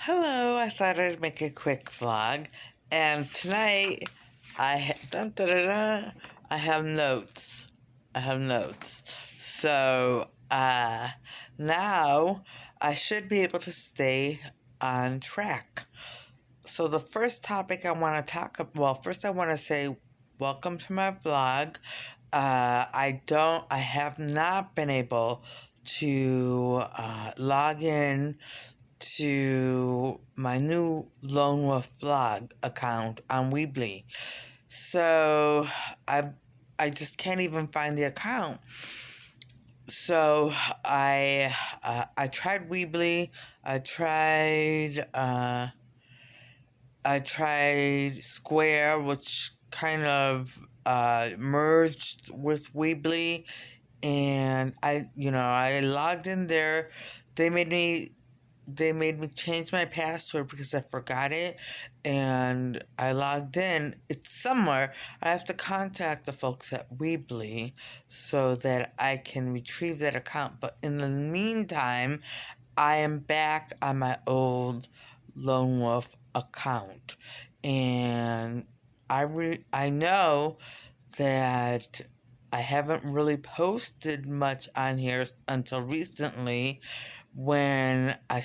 Hello, I thought I'd make a quick vlog, and tonight dun, da, da, da, I have notes. I have notes. So, now I should be able to stay on track. So the first topic I want to talk about, well, first I want to say welcome to my vlog. I have not been able to log in to my new Lone Wolf vlog account on Weebly. So I just can't even find the account. So I tried Weebly. I tried Square, which kind of merged with Weebly, and I logged in there. They made me they made me change my password because I forgot it, and I logged in. It's somewhere. I have to contact the folks at Weebly so that I can retrieve that account. But in the meantime, I am back on my old Lone Wolf account, and I know that I haven't really posted much on here until recently when I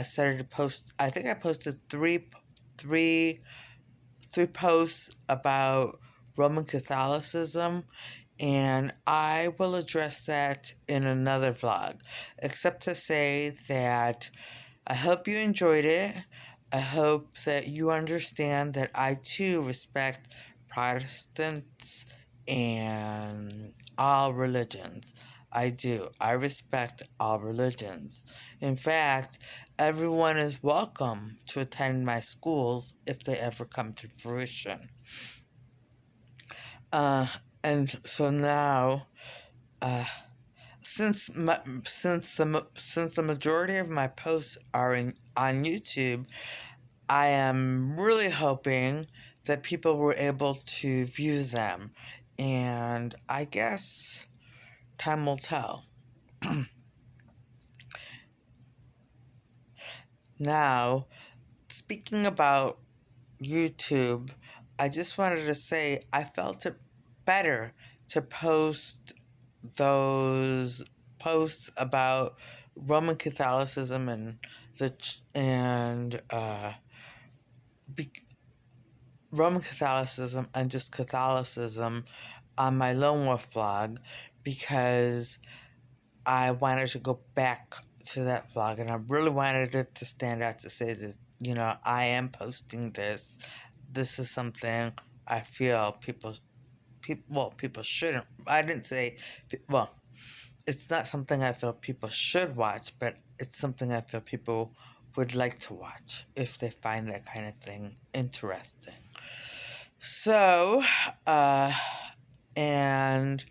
started to post. I think I posted three posts about Roman Catholicism, and I will address that in another vlog, except to say that I hope you enjoyed it. I hope that you understand that I too respect Protestants and all religions. I do. I respect all religions. In fact, everyone is welcome to attend my schools if they ever come to fruition. Uh, and so now, uh, since the majority of my posts are on YouTube, I am really hoping that people were able to view them, and I guess time will tell. Now, speaking about YouTube, I just wanted to say I felt it better to post those posts about Roman Catholicism and be, Roman Catholicism and just Catholicism on my Lone Wolf vlog, because I wanted to go back to that vlog, and I really wanted it to stand out to say that, I am posting this. This is something I feel people shouldn't. I didn't say, well, it's not something I feel people should watch, but it's something I feel people would like to watch if they find that kind of thing interesting. So, and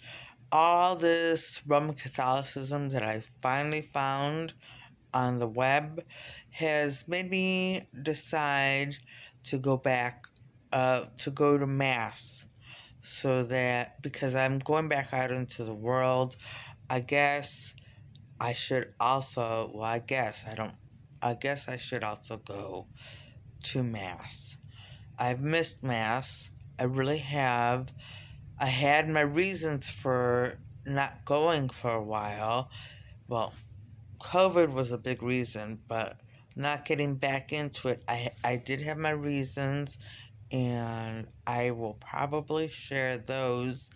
all this Roman Catholicism that I finally found on the web has made me decide to go back, to go to Mass. So that, because I'm going back out into the world, I guess I should also, well, I guess I should also go to Mass. I've missed Mass. I really have. I had my reasons for not going for a while. Well, COVID was a big reason, but not getting back into it, I did have my reasons, and I will probably share those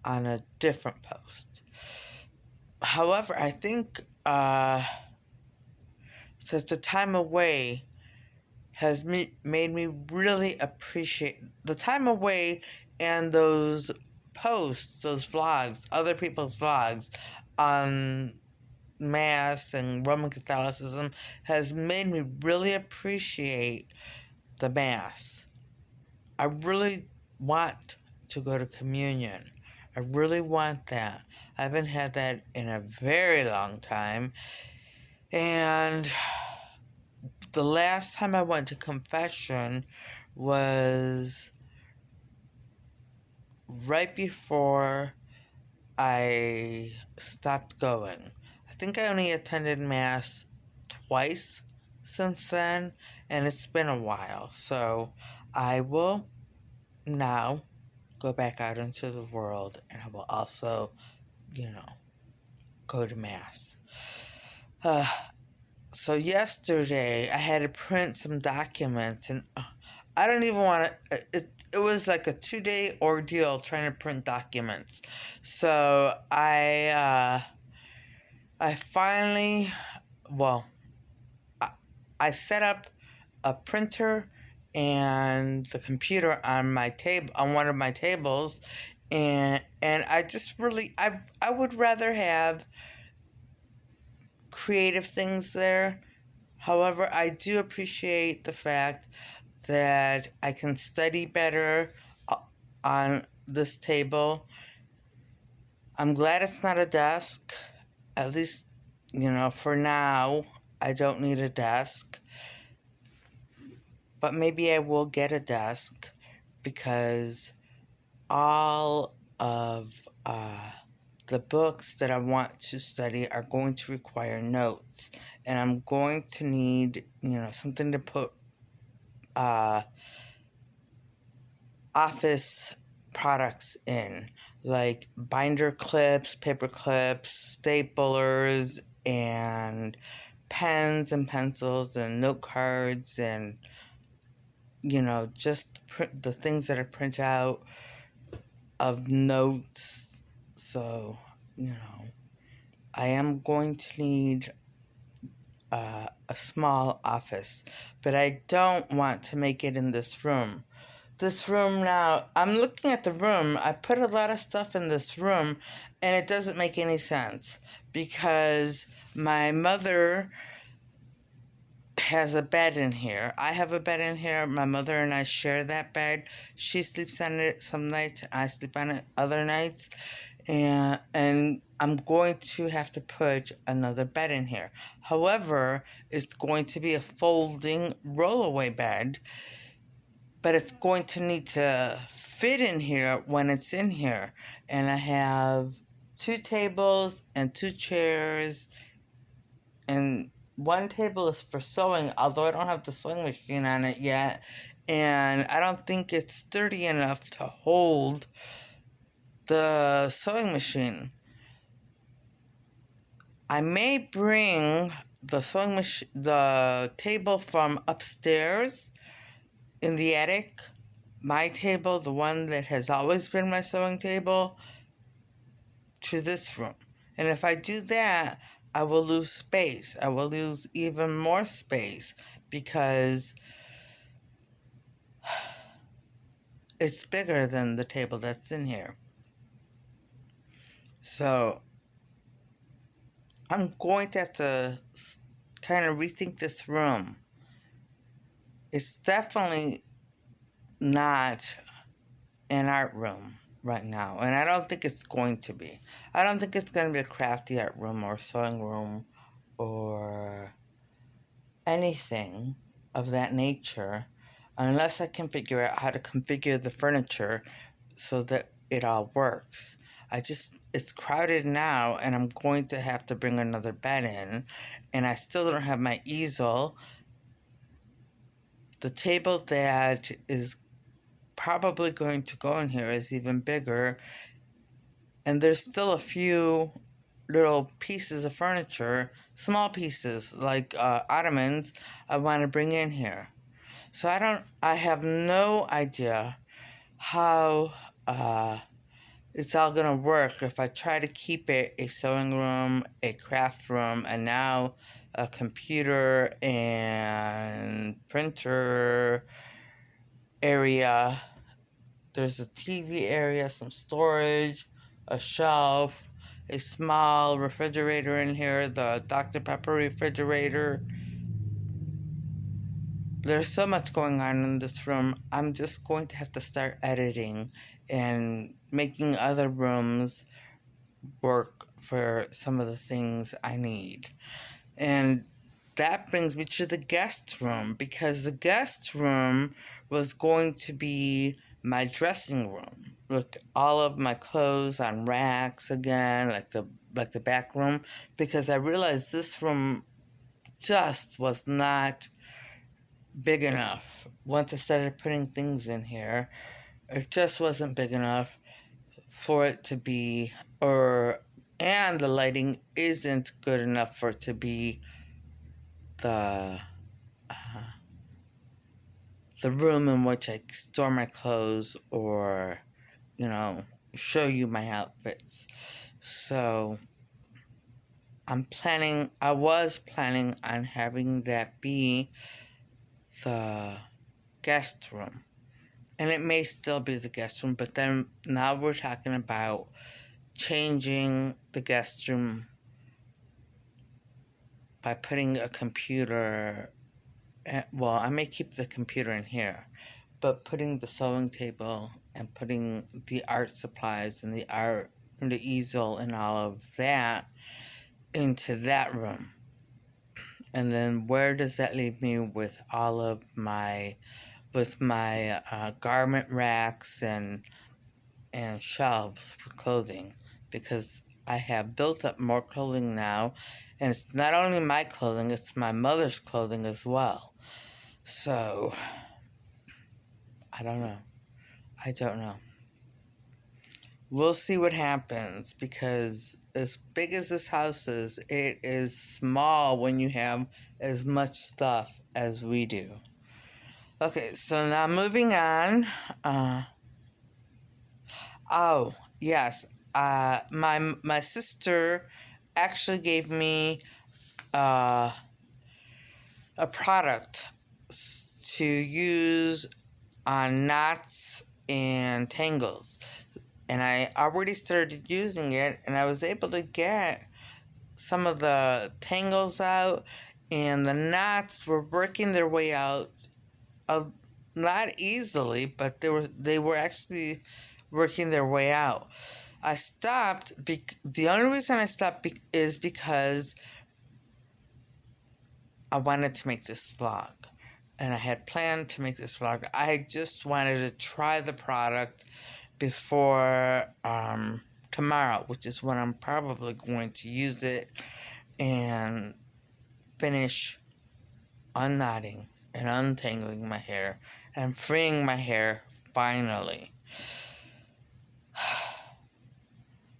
on a different post. However, I think that the time away has made me really appreciate the time away, and those posts, those vlogs, other people's vlogs on Mass and Roman Catholicism has made me really appreciate the Mass. I really want to go to communion. I really want that. I haven't had that in a very long time. And the last time I went to confession was right before I stopped going. I think I only attended Mass twice since then, and it's been a while. So I will now go back out into the world, and I will also, go to Mass. Uh, so yesterday I had to print some documents, and I don't even want to. It was like a 2-day ordeal trying to print documents. So I finally, well, I set up a printer and the computer on my table, on one of my tables, and I just really I would rather have creative things there. However, I do appreciate the fact that I can study better on this table. I'm glad it's not a desk. At least, for now, I don't need a desk. But maybe I will get a desk because all of the books that I want to study are going to require notes. And I'm going to need, something to put office products in, like binder clips, paper clips, staplers, and pens and pencils and note cards and just the things that I print out of notes. So, I am going to need a small office, but I don't want to make it in this room. This room now, I'm looking at the room. I put a lot of stuff in this room, and it doesn't make any sense because my mother has a bed in here. I have a bed in here. My mother and I share that bed. She sleeps on it some nights, I sleep on it other nights. And I'm going to have to put another bed in here. However, it's going to be a folding rollaway bed, but it's going to need to fit in here when it's in here. And I have 2 tables and 2 chairs, and one table is for sewing, although I don't have the sewing machine on it yet, and I don't think it's sturdy enough to hold the sewing machine. I may bring the table from upstairs in the attic, my table, the one that has always been my sewing table, to this room. And if I do that, I will lose space. I will lose even more space because it's bigger than the table that's in here. So I'm going to have to kind of rethink this room. It's definitely not an art room right now, and I don't think it's going to be. I don't think it's going to be a crafty art room or sewing room or anything of that nature unless I can figure out how to configure the furniture so that it all works. It's crowded now, and I'm going to have to bring another bed in, and I still don't have my easel. The table that is probably going to go in here is even bigger, and there's still a few little pieces of furniture, small pieces like ottomans, I want to bring in here. So I have no idea how it's all gonna work if I try to keep it a sewing room, a craft room, and now a computer and printer area. There's a TV area, some storage, a shelf, a small refrigerator in here, the Dr. Pepper refrigerator. There's so much going on in this room. I'm just going to have to start editing and making other rooms work for some of the things I need. And that brings me to the guest room, because the guest room was going to be my dressing room. Look, all of my clothes on racks again, like the back room, because I realized this room just was not big enough. Once I started putting things in here, it just wasn't big enough for it to be, and the lighting isn't good enough for it to be the the room in which I store my clothes or, show you my outfits. So I was planning on having that be the guest room. And it may still be the guest room, but then now we're talking about changing the guest room by putting a computer. Well, I may keep the computer in here, but putting the sewing table and putting the art supplies and the easel and all of that into that room. And then where does that leave me with all of my garment racks and shelves for clothing? Because I have built up more clothing now, and it's not only my clothing, it's my mother's clothing as well. So I don't know. We'll see what happens, because as big as this house is, it is small when you have as much stuff as we do. Okay, so now moving on. Oh, yes. My sister actually gave me a product to use on knots and tangles. And I already started using it, and I was able to get some of the tangles out, and the knots were working their way out, not easily, but they were actually working their way out. I stopped. The only reason I stopped is because I wanted to make this vlog, and I had planned to make this vlog. I just wanted to try the product before tomorrow, which is when I'm probably going to use it and finish unknotting and untangling my hair and freeing my hair finally.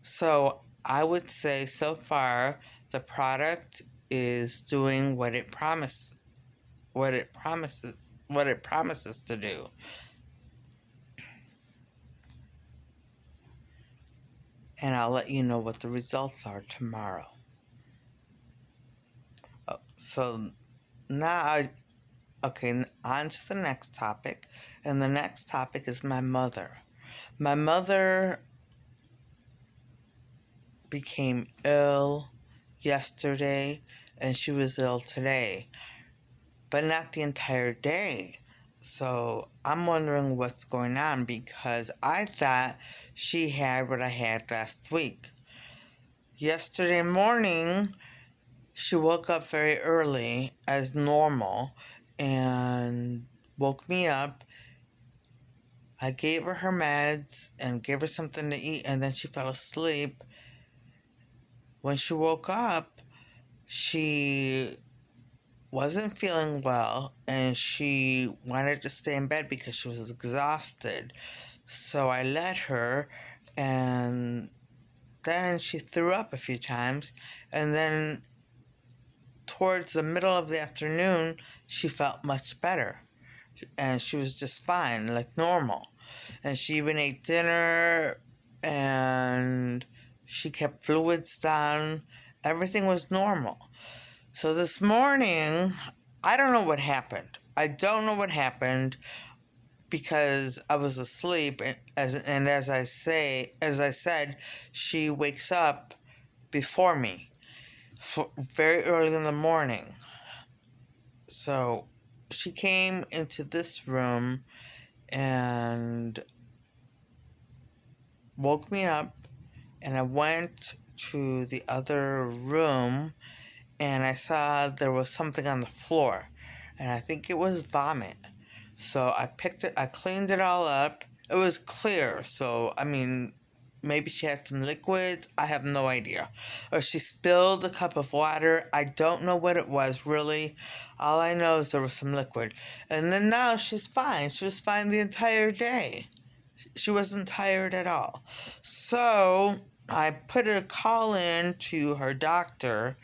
So I would say so far the product is doing what it promises to do. And I'll let you know what the results are tomorrow. So now on to the next topic. And the next topic is my mother. My mother became ill yesterday, and she was ill today, but not the entire day. So I'm wondering what's going on, because I thought she had what I had last week. Yesterday morning, she woke up very early as normal and woke me up. I gave her her meds and gave her something to eat, and then she fell asleep. When she woke up, she wasn't feeling well, and she wanted to stay in bed because she was exhausted. So I let her, and then she threw up a few times, and then towards the middle of the afternoon, she felt much better, and she was just fine, like normal. And she even ate dinner, and she kept fluids down. Everything was normal. So this morning, I don't know what happened. I don't know what happened, because I was asleep, and as I said, she wakes up before me, very early in the morning. So she came into this room and woke me up, and I went to the other room, and I saw there was something on the floor, and I think it was vomit. So I picked it, I cleaned it all up. It was clear, so, maybe she had some liquids. I have no idea. Or she spilled a cup of water. I don't know what it was, really. All I know is there was some liquid. And then now she's fine. She was fine the entire day. She wasn't tired at all. So I put a call in to her doctor,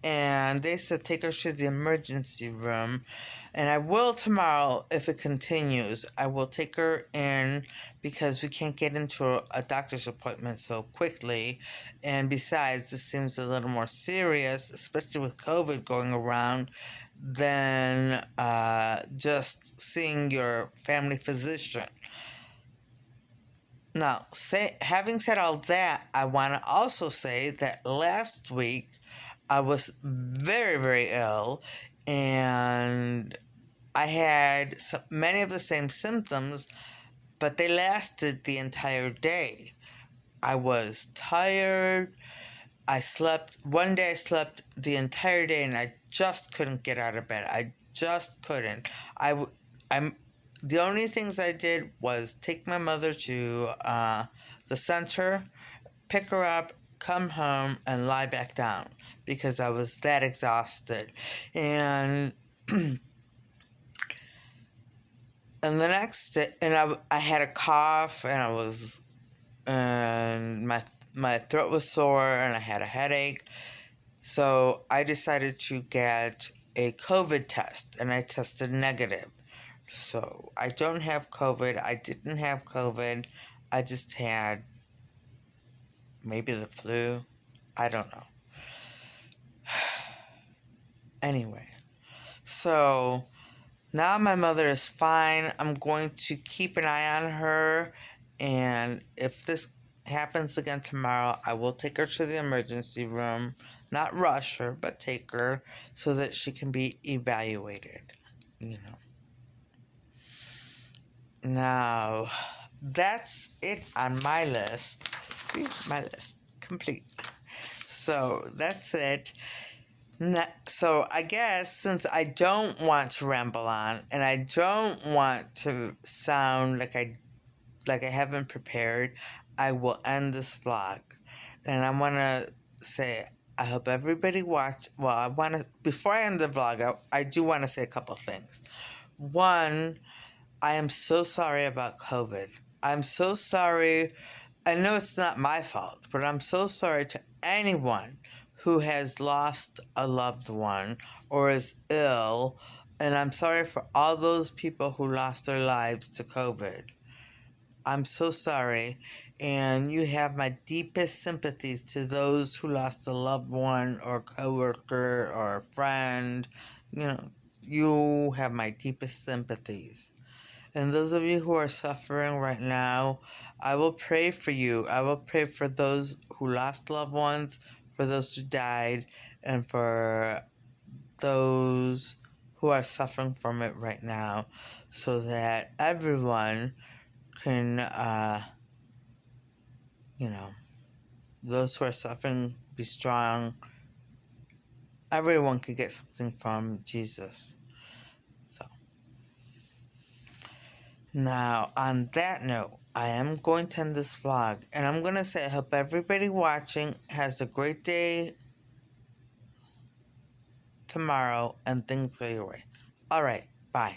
and they said take her to the emergency room. And I will tomorrow if it continues. I will take her in because we can't get into a doctor's appointment so quickly. And besides, this seems a little more serious, especially with COVID going around, than just seeing your family physician. Now, having said all that, I want to also say that last week I was very, very ill, and I had many of the same symptoms, but they lasted the entire day. I was tired. One day I slept the entire day, and I just couldn't get out of bed. I just couldn't. The only things I did was take my mother to the center, pick her up, come home, and lie back down because I was that exhausted. And and the next day, and I had a cough, and my throat was sore, and I had a headache. So I decided to get a COVID test, and I tested negative. So I don't have COVID. I didn't have COVID. I just had maybe the flu. I don't know. Anyway, so now my mother is fine. I'm going to keep an eye on her, and if this happens again tomorrow, I will take her to the emergency room. Not rush her, but take her so that she can be evaluated, Now, that's it on my list. See, my list complete. So, that's it. So, I guess since I don't want to ramble on, and I don't want to sound like I haven't prepared, I will end this vlog. And I want to say, I hope everybody before I end the vlog, I do want to say a couple things. One, I am so sorry about COVID. I'm so sorry. I know it's not my fault, but I'm so sorry to anyone who has lost a loved one or is ill. And I'm sorry for all those people who lost their lives to COVID. I'm so sorry. And you have my deepest sympathies to those who lost a loved one or coworker or a friend. You have my deepest sympathies. And those of you who are suffering right now, I will pray for you. I will pray for those who lost loved ones, for those who died, and for those who are suffering from it right now, so that everyone can, those who are suffering, be strong. Everyone can get something from Jesus. So, now, on that note, I am going to end this vlog, and I'm going to say I hope everybody watching has a great day tomorrow, and things go your way. Alright, bye.